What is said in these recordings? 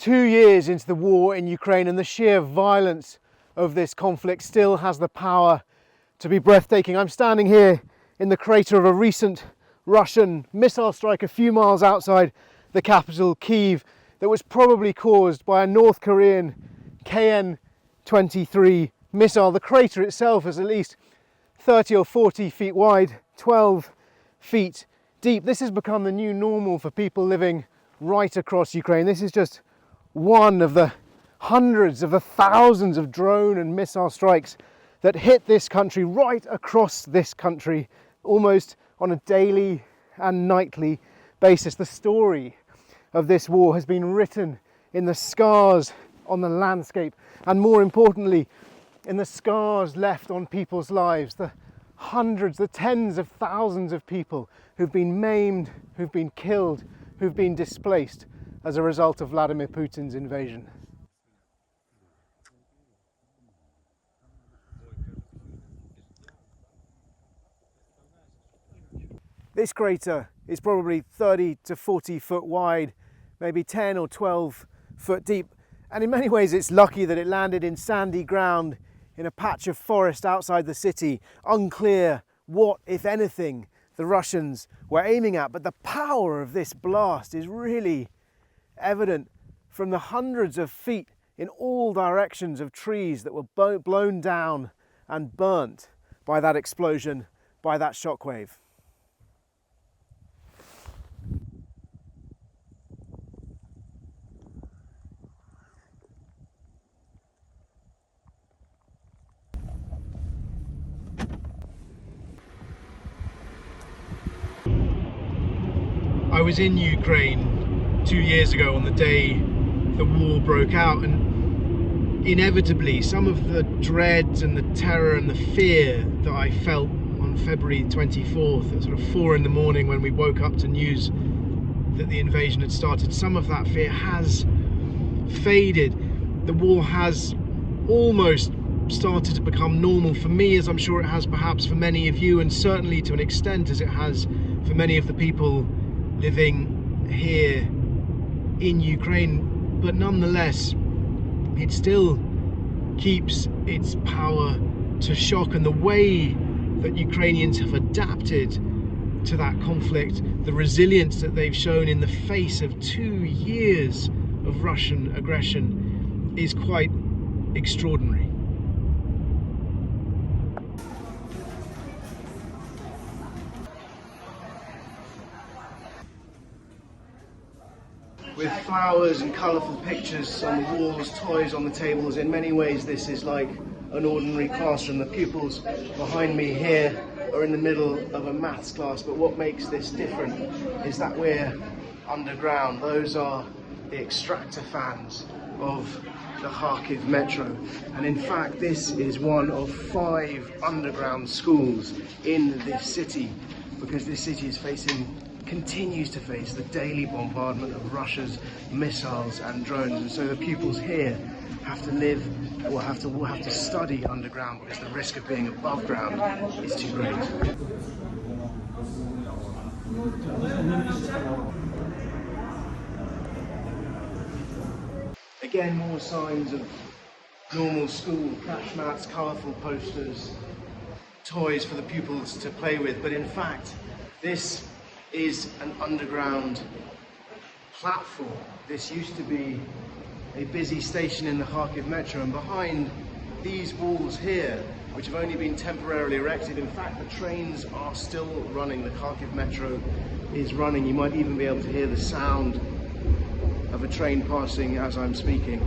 2 years into the war in Ukraine, and the sheer violence of this conflict still has the power to be breathtaking. I'm standing here in the crater of a recent Russian missile strike a few miles outside the capital, Kyiv, that was probably caused by a North Korean KN-23 missile. The crater itself is at least 30 or 40 feet wide, 12 feet deep. This has become the new normal for people living right across Ukraine. This is just one of the hundreds of the thousands of drone and missile strikes that hit this country, right across this country, almost on a daily and nightly basis. The story of this war has been written in the scars on the landscape, and more importantly, in the scars left on people's lives, the hundreds, the tens of thousands of people who've been maimed, who've been killed, who've been displaced as a result of Vladimir Putin's invasion. This crater is probably 30 to 40 foot wide, maybe 10 or 12 foot deep, and in many ways it's lucky that it landed in sandy ground in a patch of forest outside the city. Unclear what, if anything, the Russians were aiming at, but the power of this blast is really evident from the hundreds of feet in all directions of trees that were blown down and burnt by that explosion, by that shockwave. I was in Ukraine 2 years ago on the day the war broke out, and inevitably some of the dread and the terror and the fear that I felt on February 24th at sort of 4 in the morning when we woke up to news that the invasion had started, some of that fear has faded. The war has almost started to become normal for me, as I'm sure it has perhaps for many of you, and certainly to an extent as it has for many of the people living here in Ukraine. But nonetheless, it still keeps its power to shock, and the way that Ukrainians have adapted to that conflict, the resilience that they've shown in the face of 2 years of Russian aggression, is quite extraordinary. With flowers and colourful pictures on the walls, toys on the tables, in many ways this is like an ordinary classroom. The pupils behind me here are in the middle of a maths class, but what makes this different is that we're underground. Those are the extractor fans of the Kharkiv metro, and in fact this is one of 5 underground schools in this city, because this city continues to face the daily bombardment of Russia's missiles and drones, and so the pupils here have to live, or will have to study underground, because the risk of being above ground is too great. Again, more signs of normal school, crash mats, colourful posters, toys for the pupils to play with, but in fact this is an underground platform. This used to be a busy station in the Kharkiv metro, and behind these walls here, which have only been temporarily erected, in fact the trains are still running. The Kharkiv metro is running. You might even be able to hear the sound of a train passing as I'm speaking.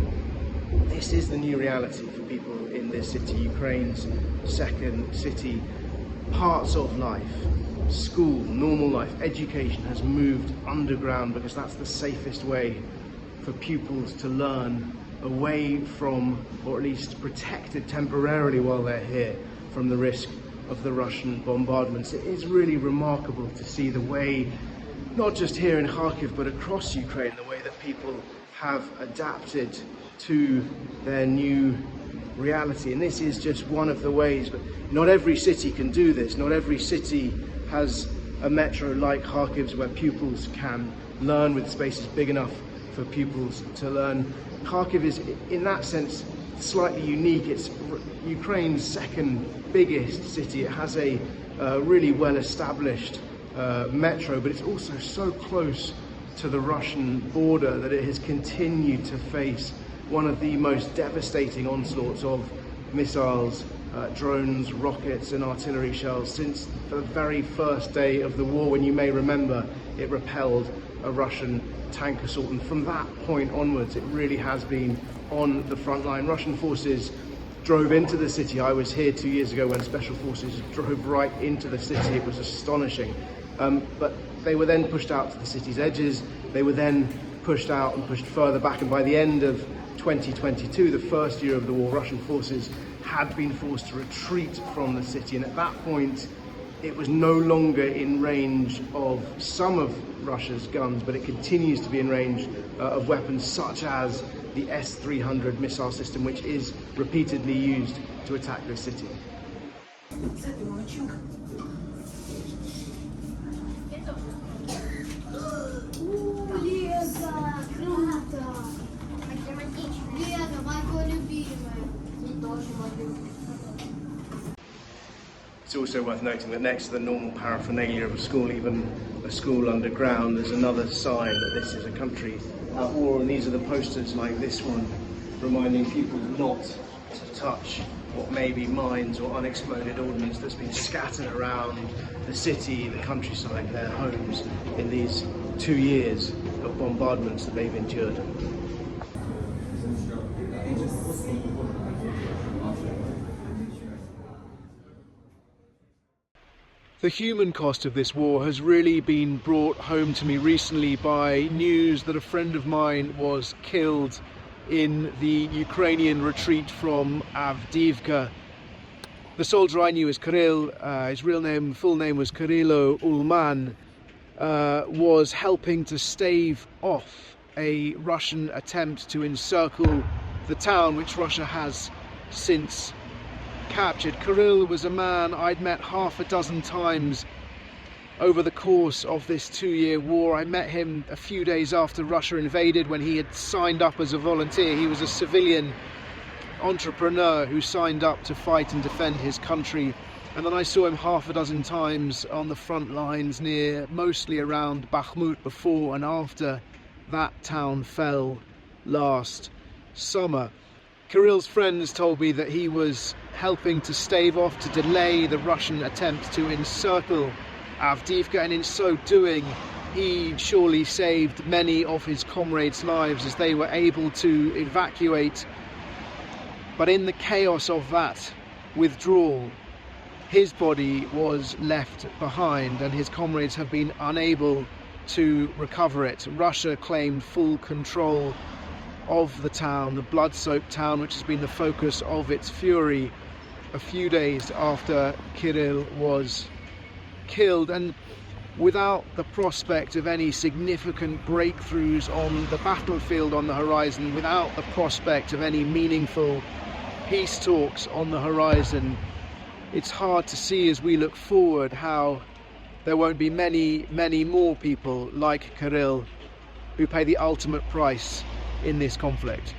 This is the new reality for people in this city, Ukraine's second city. Parts of life, school, normal life, education has moved underground, because that's the safest way for pupils to learn, away from, or at least protected temporarily while they're here, from the risk of the Russian bombardments. It is really remarkable to see the way, not just here in Kharkiv but across Ukraine, the way that people have adapted to their new reality. And this is just one of the ways, but not every city can do this. Not every city has a metro like Kharkiv's where pupils can learn with spaces big enough for pupils to learn. Kharkiv is, in that sense, slightly unique. It's Ukraine's second biggest city. It has a really well-established metro, but it's also so close to the Russian border that it has continued to face one of the most devastating onslaughts of missiles, drones, rockets and artillery shells since the very first day of the war, when you may remember it repelled a Russian tank assault. And from that point onwards, it really has been on the front line. Russian forces drove into the city. I was here 2 years ago when special forces drove right into the city. It was astonishing. But they were then pushed out to the city's edges. They were then pushed out and pushed further back. And by the end of 2022, the first year of the war, Russian forces had been forced to retreat from the city. And at that point, it was no longer in range of some of Russia's guns, but it continues to be in range of weapons such as the S-300 missile system, which is repeatedly used to attack the city. It's also worth noting that next to the normal paraphernalia of a school, even a school underground, there's another sign that this is a country at war, and these are the posters like this one, reminding people not to touch what may be mines or unexploded ordnance that's been scattered around the city, the countryside, their homes in these 2 years of bombardments that they've endured. The human cost of this war has really been brought home to me recently by news that a friend of mine was killed in the Ukrainian retreat from Avdiivka. The soldier I knew as Kirill, his full name was Kirilo Ulman, was helping to stave off a Russian attempt to encircle the town, which Russia has since captured. Kirill was a man I'd met half a dozen times over the course of this 2-year war. I met him a few days after Russia invaded, when he had signed up as a volunteer. He was a civilian entrepreneur who signed up to fight and defend his country. And then I saw him half a dozen times on the front lines, mostly around Bakhmut, before and after that town fell last summer. Kirill's friends told me that he was helping to stave off, to delay the Russian attempt to encircle Avdiivka, and in so doing he surely saved many of his comrades' lives as they were able to evacuate. But in the chaos of that withdrawal, his body was left behind and his comrades have been unable to recover it. Russia claimed full control of the town, the blood-soaked town which has been the focus of its fury, a few days after Kirill was killed. And without the prospect of any significant breakthroughs on the battlefield on the horizon, without the prospect of any meaningful peace talks on the horizon, it's hard to see as we look forward how there won't be many more people like Kirill who pay the ultimate price in this conflict.